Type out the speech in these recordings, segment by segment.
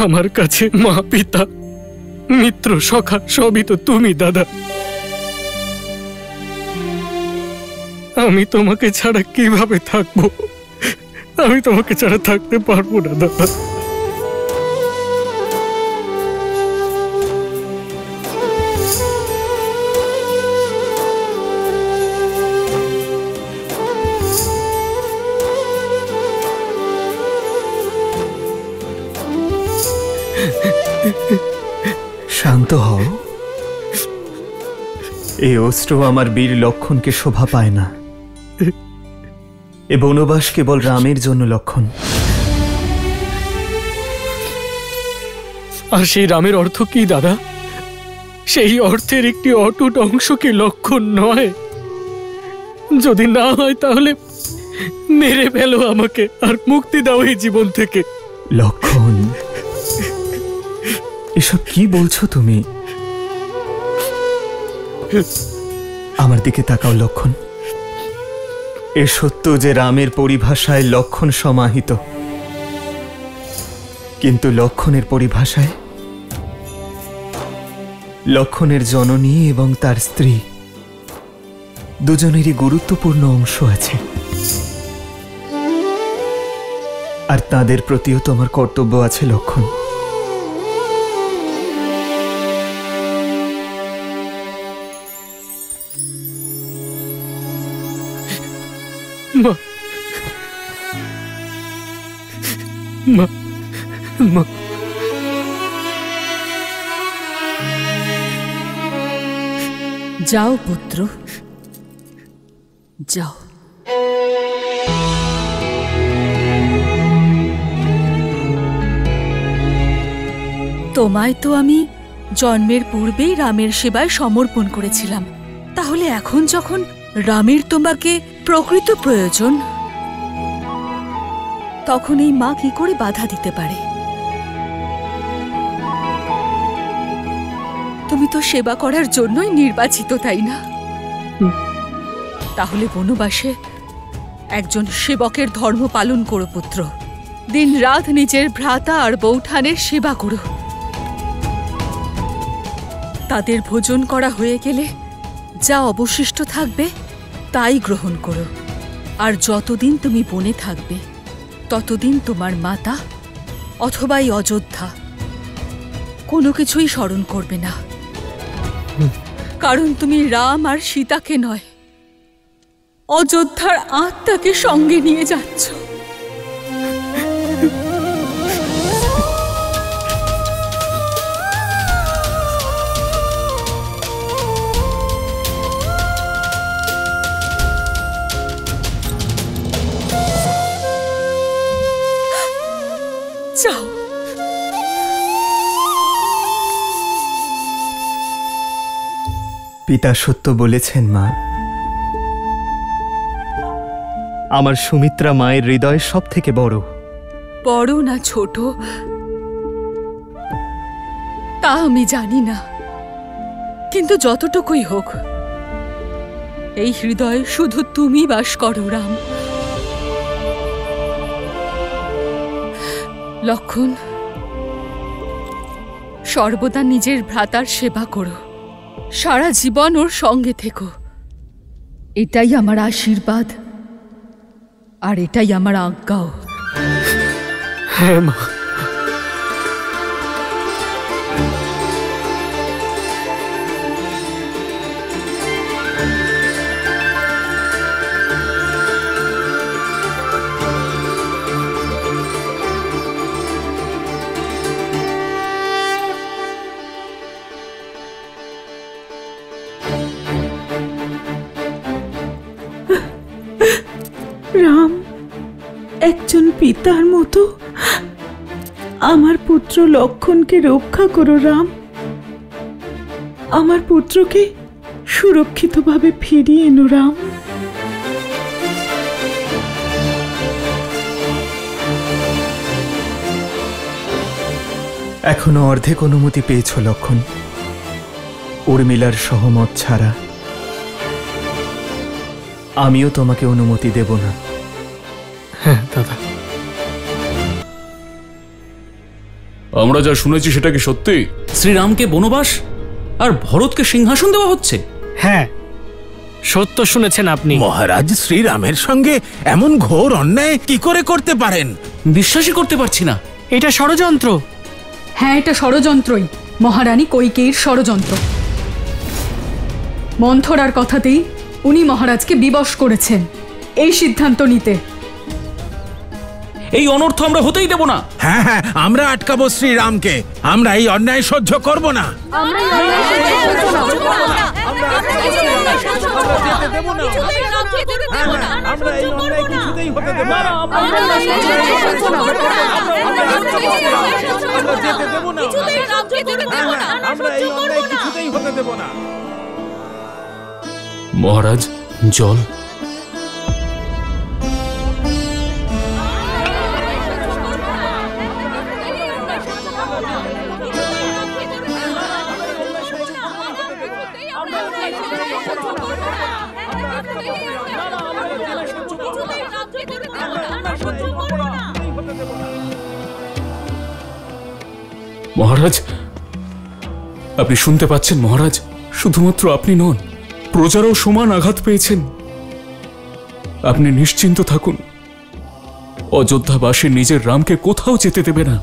আমার কাছে মা, পিতা, মিত্র, সখা সবই তো তুমি দাদা। আমি তোমাকে ছাড়া কিভাবে থাকবো? আমি তোমাকে ছাড়া থাকতে পারবো না দাদা। শান্ত হও। এই অস্ত্র আমার বীর লক্ষণকে শোভা পায় না। এ বনবাস কেবল রামের জন্য লক্ষণ। আর সেই রামের অর্থ কি দাদা? সেই অর্থের একটি অটুট অংশ কি লক্ষণ নয়? যদি না হয় তাহলে মেরে ফেলো আমাকে আর মুক্তি দাও এই জীবন থেকে। লক্ষণ, এসব কি বলছো তুমি? আমার দিকে তাকাও লক্ষণ। এ সত্য যে রামের পরিভাষায় লক্ষণ সমাহিত, কিন্তু লক্ষণের পরিভাষায় লক্ষণের জননী এবং তার স্ত্রী দুজনেরই গুরুত্বপূর্ণ অংশ আছে, আর তাদের প্রতিও তোমার কর্তব্য আছে লক্ষণ। মা, মা, মা। যাও পুত্র, যাও। তোমায় তো আমি জন্মের পূর্বেই রামের সেবায় সমর্পণ করেছিলাম, তাহলে এখন যখন রামের তোমাকে প্রকৃত প্রয়োজন, তখন এই মা কি করে বাধা দিতে পারে? তুমি তো সেবা করার জন্যই নির্বাচিত, তাই না? তাহলে বনবাসে একজন সেবকের ধর্ম পালন করো পুত্র। দিন রাত নিজের ভ্রাতা আর বৌঠানের সেবা করো। তাদের ভোজন করা হয়ে গেলে যা অবশিষ্ট থাকবে তাই গ্রহণ করো। আর যতদিন তুমি বনে থাকবে ততদিন তোমার মাতা অথবা এই অযোধ্যা কোনো কিছুই স্মরণ করবে না, কারণ তুমি রাম আর সীতাকে নয়, অযোধ্যার আত্মাকে সঙ্গে নিয়ে যাচ্ছ। যাও। পিতা সত্য বলেছেন মা। আমার সুমিত্রা মায়ের হৃদয় সব থেকে বড়। বড় না ছোট তা আমি জানি না, কিন্তু যতটুকুই হোক এই হৃদয়ে শুধু তুমি বাস করো রাম। লক্ষণ, সর্বদা নিজের ভ্রাতার সেবা করো, সারা জীবন ওর সঙ্গে থেকো। এটাই আমার আশীর্বাদ আর এটাই আমার আজ্ঞাও। হ্যাঁ মা। রাম, একজন পিতার মতো আমার পুত্র লক্ষণকে রক্ষা করো রাম। আমার পুত্রকে সুরক্ষিতভাবে ফিরিয়ে এনো রাম। এখনো অর্ধেক অনুমতি পেয়েছ লক্ষণ। উর্মিলার সহমত ছাড়া আমিও তোমাকে অনুমতি দেব না। হ্যাঁ দাদা। আমরা যা শুনেছি সেটা কি সত্যি? শ্রীরামকে বনবাস আর ভরতকে সিংহাসন দেওয়া হচ্ছে? হ্যাঁ, সত্য শুনেছেন আপনি। মহারাজ শ্রীরামের সঙ্গে এমন ঘোর অন্যায় কি করে করতে পারেন? বিশ্বাসই করতে পারছি না। এটা ষড়যন্ত্র। হ্যাঁ, এটা ষড়যন্ত্রই, মহারানী কৈকেয়ীর ষড়যন্ত্র। মন্থরার কথাতেই উনি মহারাজকে বিবশ করেছেন এই সিদ্ধান্ত নিতে। এই অনর্থ আমরা হতেই দেব না। হ্যাঁ হ্যাঁ, আমরা আটকাবো শ্রীরামকে। আমরা এই অন্যায় সহ্য করব না। মহারাজ, জল। মহারাজ, আপনি শুনতে পাচ্ছেন মহারাজ? শুধুমাত্র আপনি নন, প্রজারাও সমান আঘাত পেয়েছেন। আপনি নিশ্চিন্ত থাকুন, অযোধ্যাবাসী নিজের রামকে কোথাও যেতে দেবে না।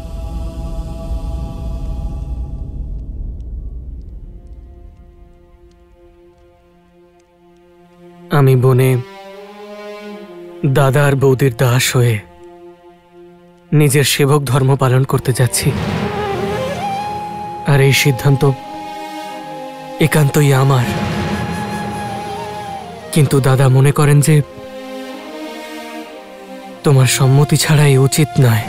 আমি বনে দাদা আর বৌদির দাস হয়ে নিজের সেবক ধর্ম পালন করতে যাচ্ছি। আর এই সিদ্ধান্ত একান্তই আমার। কিন্তু দাদা মনে করেন যে তোমার সম্মতি ছাড়াই উচিত নয়।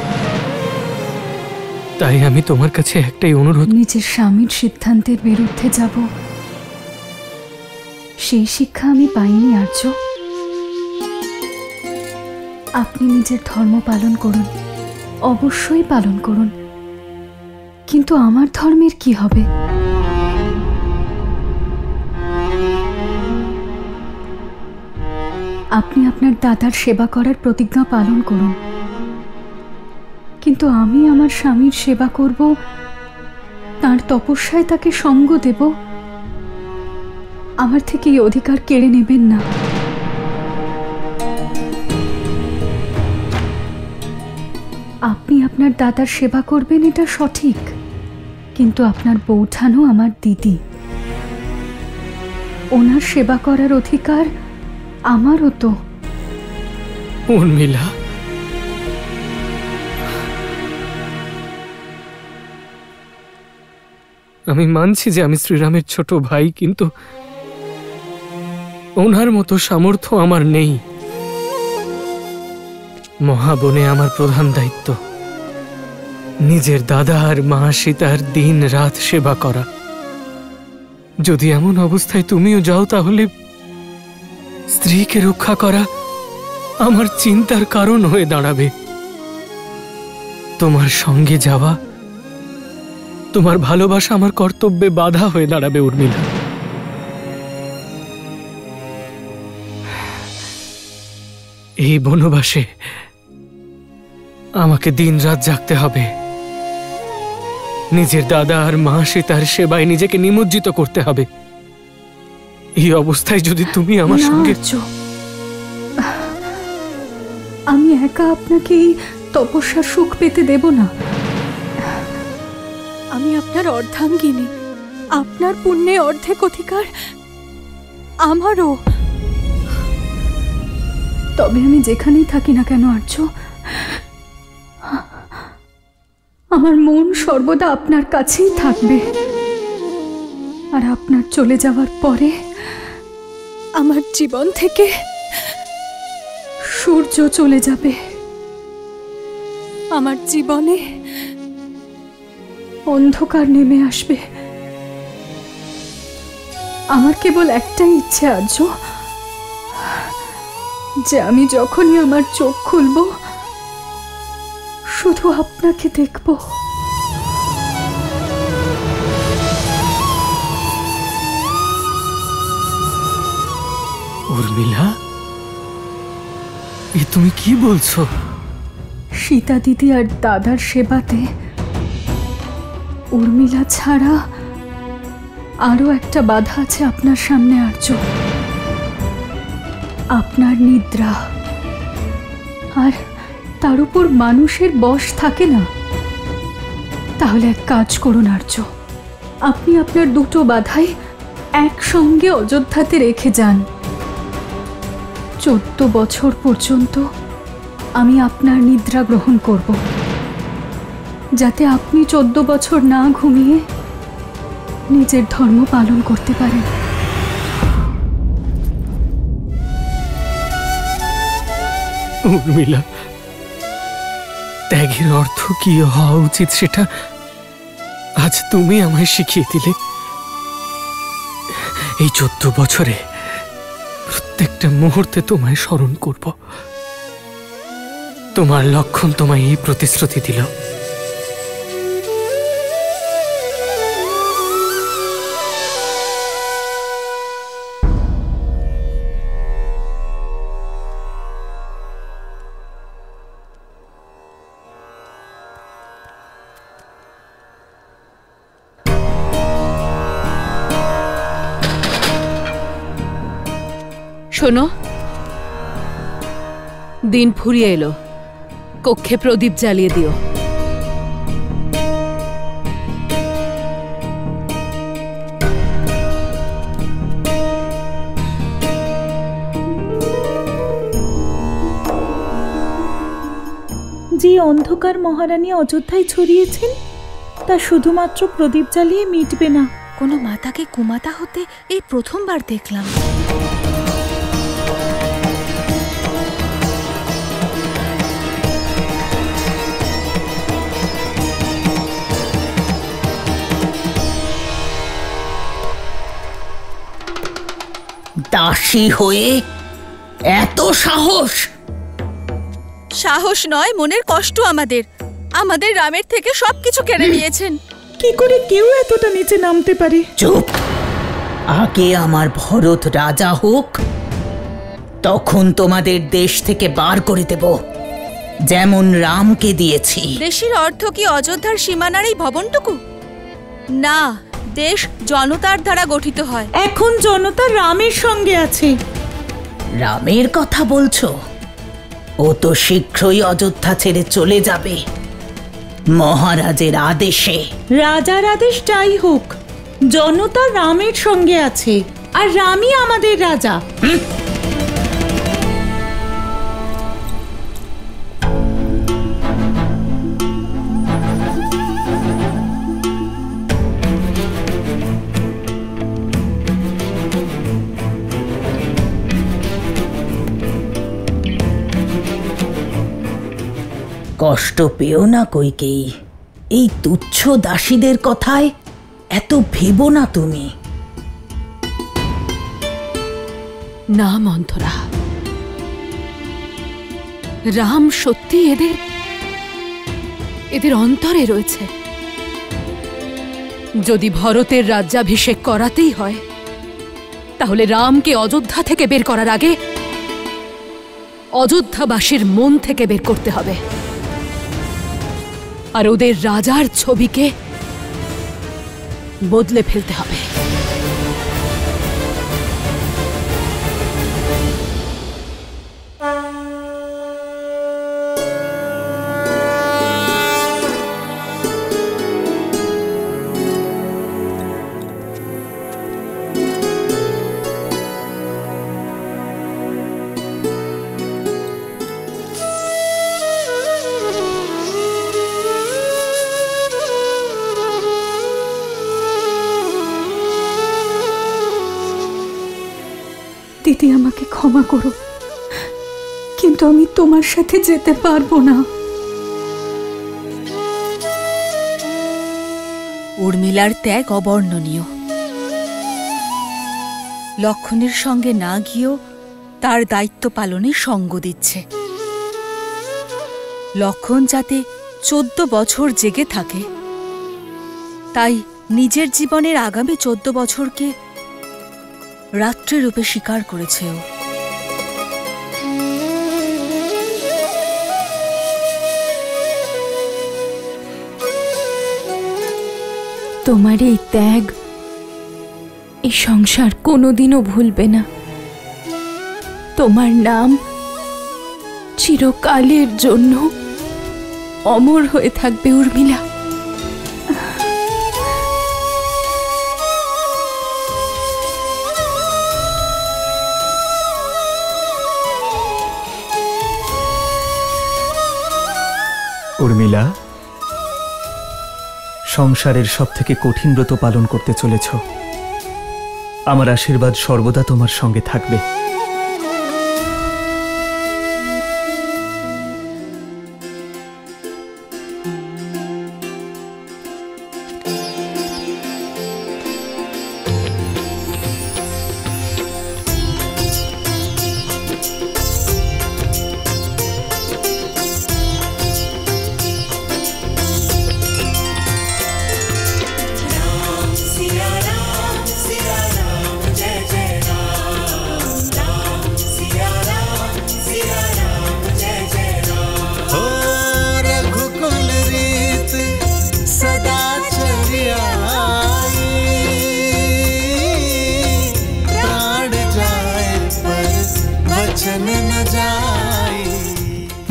তাই আমি তোমার কাছে একটাই অনুরোধ। নিজের স্বামীর সিদ্ধান্তের বিরুদ্ধে যাব, সেই শিক্ষা আমি পাইনি আর্য। আপনি নিজের ধর্ম পালন করুন, অবশ্যই পালন করুন, কিন্তু আমার ধর্মের কি হবে? আপনি আপনার দাদার সেবা করার প্রতিজ্ঞা পালন করুন, কিন্তু আমি আমার স্বামীর সেবা করব, তার তপস্যায় তাকে সঙ্গ দেব। আমার থেকে এই অধিকার কেড়ে নেবেন না। আপনি আপনার দাদার সেবা করবেন, এটা সঠিক, কিন্তু আপনার বৌঠানও আমার দিদি। ওনার সেবা করার অধিকার আমারও তো। উর্মিলা, আমি মানছি যে আমি শ্রীরামের ছোট ভাই, কিন্তু ওনার মতো সামর্থ্য আমার নেই। মহাবনে আমার প্রধান দায়িত্ব নিজের দাদা আর মা সীতার দিন রাত সেবা করা। যদি এমন অবস্থায় তুমিও যাও, তাহলে স্ত্রীকে রক্ষা করা আমার চিন্তার কারণ হয়ে দাঁড়াবে। তোমার সঙ্গে যাওয়া, তোমার ভালোবাসা আমার কর্তব্যে বাধা হয়ে দাঁড়াবে উর্মিলা। এই বনবাসে আমাকে দিন রাত জাগতে হবে। নিজের দাদা আর মা সীতার সেবায় নিজেকে নিমজ্জিত করতে হবে। এই অবস্থায় যদি তুমি আমার সঙ্গে... আমি একা আপনাকে এই তপস্যার সুখ পেতে দেব না। আমি আপনার অর্ধাঙ্গিনী, আপনার পুণ্যে অর্ধেক অধিকার আমারও। তবে আমি যেখানেই থাকি না কেন আর্য, আমার মন সর্বদা আপনার কাছেই থাকবে। আর আপনার চলে যাওয়ার পরে আমার জীবন থেকে সূর্য চলে যাবে। আমার জীবনে অন্ধকার নেমে আসবে। আমার কেবল একটাই ইচ্ছে আর্য, যে আমি যখনই আমার চোখ খুলব শুধু আপনাকে দেখব। উর্মিলা, এ তুমি কি বলছো? সীতা দিদি আর দাদার সেবাতে উর্মিলা ছাড়া আরো একটা বাধা আছে আপনার সামনে আর্য, আপনার নিদ্রা। আর তার উপর মানুষের বশ থাকে না। তাহলে এক কাজ করুন আর্য, আপনি আপনার দুটো বাধাই একসঙ্গে অযোধ্যাতে রেখে যান। 14 বছর পর্যন্ত আমি আপনার নিদ্রা গ্রহণ করব, যাতে আপনি 14 বছর না ঘুমিয়ে নিজের ধর্ম পালন করতে পারেন। উর্মিলা, ত্যাগের অর্থ কি হওয়া উচিত সেটা আজ তুমি আমায় শিখিয়ে দিলে। এই 14 বছরে প্রত্যেকটা মুহূর্তে তোমায় স্মরণ করব। তোমার লক্ষণ তোমায় এই প্রতিশ্রুতি দিল। শোনো, দিন ফুরিয়ে এলো, কক্ষে প্রদীপ জ্বালিয়ে দিও। যে অন্ধকার মহারানী অযোধ্যায় ছড়িয়েছেন তা শুধুমাত্র প্রদীপ জ্বালিয়ে মিটবে না। কোনো মাতাকে কুমাতা হতে এই প্রথমবার দেখলাম। দাসী হয়ে এত সাহস! সাহস নয়, মনের কষ্ট। আমাদের রামের থেকে সবকিছু কেড়ে নিয়েছেন। কি করে কেউ এতটা নিচে নামতে পারে? চুপ! আগে আমার ভরত রাজা হোক, তখন তোমাদের দেশ থেকে বার করে দেব, যেমন রামকে দিয়েছি। দেশের অর্থ কি অযোধ্যার সীমানার এই ভবনটুকু? না, দেশ জনতার দ্বারা গঠিত হয়। এখন জনতা রামের সঙ্গে আছে। রামের কথা বলছো? ও তো শীঘ্রই অযোধ্যা ছেড়ে চলে যাবে, মহারাজের আদেশে। রাজার আদেশ যাই হোক, জনতা রামের সঙ্গে আছে, আর রামই আমাদের রাজা। কষ্ট পেও না কইকেয়ী, এই তুচ্ছ দাসীদের কথায় এত ভেবো না তুমি। না মন্থরা, রাম সত্যি এদের অন্তরে রয়েছে। যদি ভরতের রাজ্যাভিষেক করাতেই হয়, তাহলে রামকে অযোধ্যা থেকে বের করার আগে অযোধ্যাবাসীর মন থেকে বের করতে হবে, আর ওদের রাজার ছবিকে বদলে ফেলতে হবে। দিদি, আমাকে ক্ষমা করো, কিন্তু আমি তোমার সাথে যেতে পারবো না। উর্মিলার ত্যাগ অবর্ণনীয়। লক্ষণের সঙ্গে না গিয়েও তার দায়িত্ব পালনে সঙ্গ দিচ্ছে। লক্ষণ যাতে 14 বছর জেগে থাকে, তাই নিজের জীবনের আগামী 14 বছরকে রাত্রি রূপে স্বীকার করেছে ও। তোমার এই ত্যাগ এই সংসার কোনোদিনও ভুলবে না। তোমার নাম চিরকালের জন্য অমর হয়ে থাকবে উর্মিলা। উর্মিলা, সংসারের সব থেকে কঠিন ব্রত পালন করতে চলেছ। আমার আশীর্বাদ সর্বদা তোমার সঙ্গে থাকবে।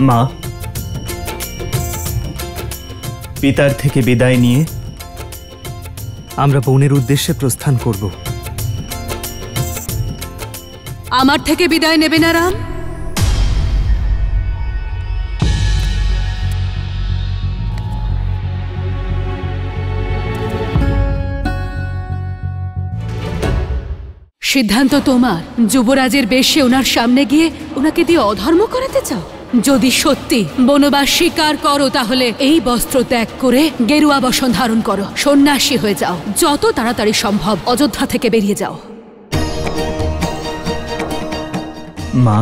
মা, পিতার থেকে বিদায় নিয়ে আমরা বোনের উদ্দেশ্যে প্রস্থান করব। আমার থেকে বিদায় নেবে না রাম? সিদ্ধান্ত তোমার। যুবরাজের বেশে ওনার সামনে গিয়ে ওনাকে দিয়ে অধর্ম করাতে চাও? যদি সত্যি বনবাস স্বীকার করো তাহলে এই বস্ত্র ত্যাগ করে গেরুয়া বসন ধারণ করো, সন্ন্যাসী হয়ে যাও। যত তাড়াতাড়ি সম্ভব অযোধ্যা থেকে বেরিয়ে যাও। মা,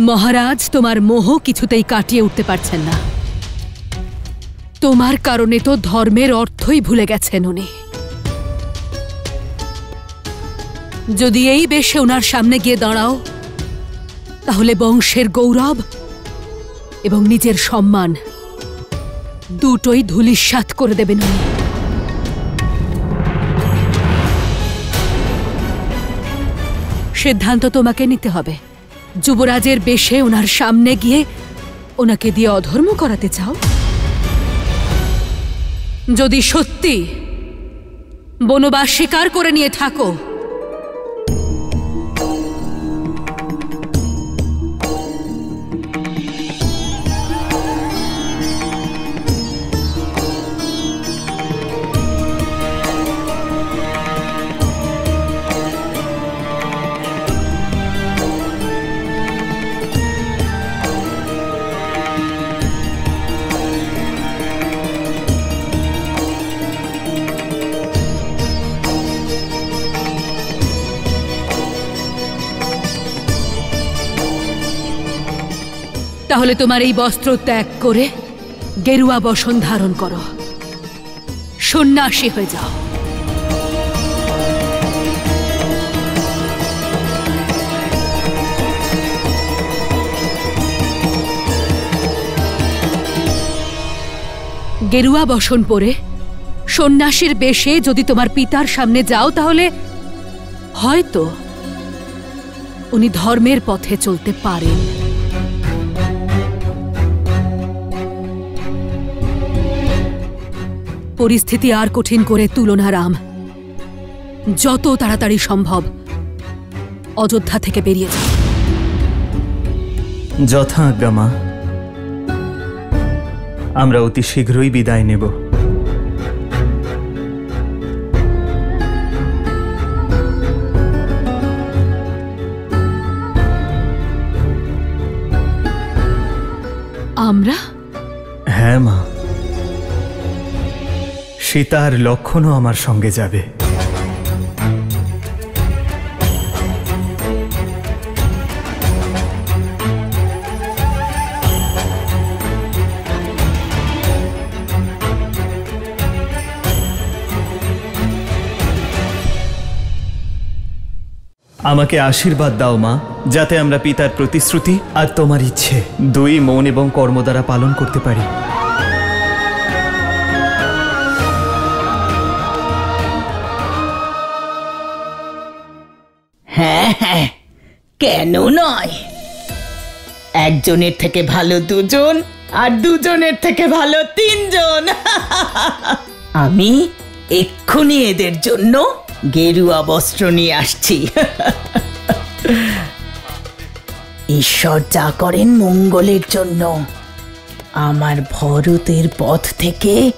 মহারাজ তোমার মোহ কিছুতেই কাটিয়ে উঠতে পারছেন না। তোমার কারণে তো ধর্মের অর্থই ভুলে গেছেন উনি। যদি এই বেশে ওনার সামনে গিয়ে দাঁড়াও তাহলে বংশের গৌরব এবং নিজের সম্মান দুটোই ধূলিসাৎ করে দেবেন উনি। সিদ্ধান্ত তোমাকে নিতে হবে। যুবরাজের বেশে ওনার সামনে গিয়ে ওনাকে দিয়ে অধর্ম করাতে চাও? যদি সত্যি বনবাস স্বীকার করে নিয়ে থাকো তাহলে তোমার এই বস্ত্র ত্যাগ করে গেরুয়া বসন ধারণ করো, সন্ন্যাসী হয়ে যাও। গেরুয়া বসন পরে সন্ন্যাসীর বেশে যদি তোমার পিতার সামনে যাও তাহলে হয়তো উনি ধর্মের পথে চলতে পারেন। পরিস্থিতি আর কঠিন করে তুলো না রাম। যত তাড়াতাড়ি সম্ভব অযোধ্যা থেকে বেরিয়ে যাও। যথা আজ্ঞা মা, আমরা অতি শীঘ্রই বিদায় নেব। আমরা? হ্যাঁ মা, সীতা আর লক্ষণও আমার সঙ্গে যাবে। আমাকে আশীর্বাদ দাও মা, যাতে আমরা পিতার প্রতিশ্রুতি আর তোমার ইচ্ছে দুই মন এবং কর্ম দ্বারা পালন করতে পারি। হ্যাঁ হ্যাঁ, কেন নয়। একজনের থেকে ভালো দুজন, আর দুজনের থেকে ভালো তিনজন। আমি এক্ষুনি এদের জন্য গেরুয়া বস্ত্র নিয়ে আসছি। ঈশ্বর যা করেন মঙ্গলের জন্য। আমার ভরতের পথ থেকে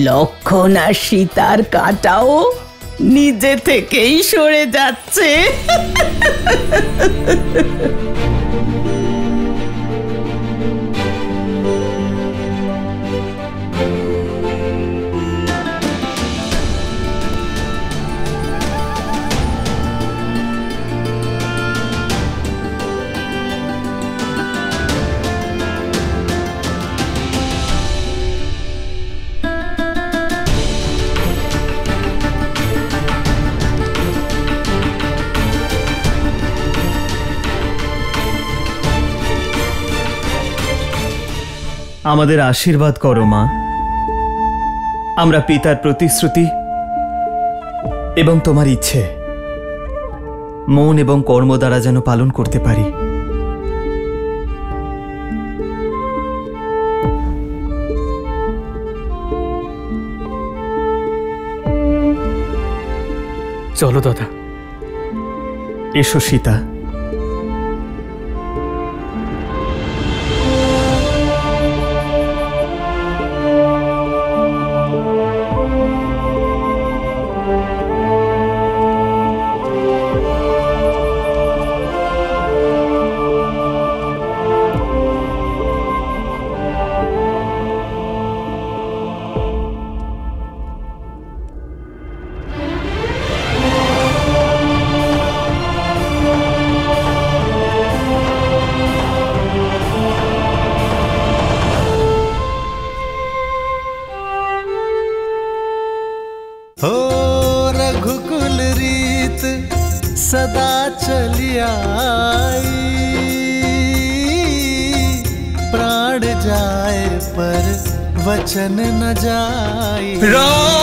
লক্ষণ আর সীতার কাঁটাও নিজে থেকেই সরে যাচ্ছে। আমাদের আশীর্বাদ করো মা, আমরা পিতার প্রতিশ্রুতি এবং তোমার ইচ্ছে মন এবং কর্ম দ্বারা যেন পালন করতে পারি। চলো দাদা। এসো সীতা। रघुकुल रीत सदा चली आई, प्राण जाए पर वचन न जाए।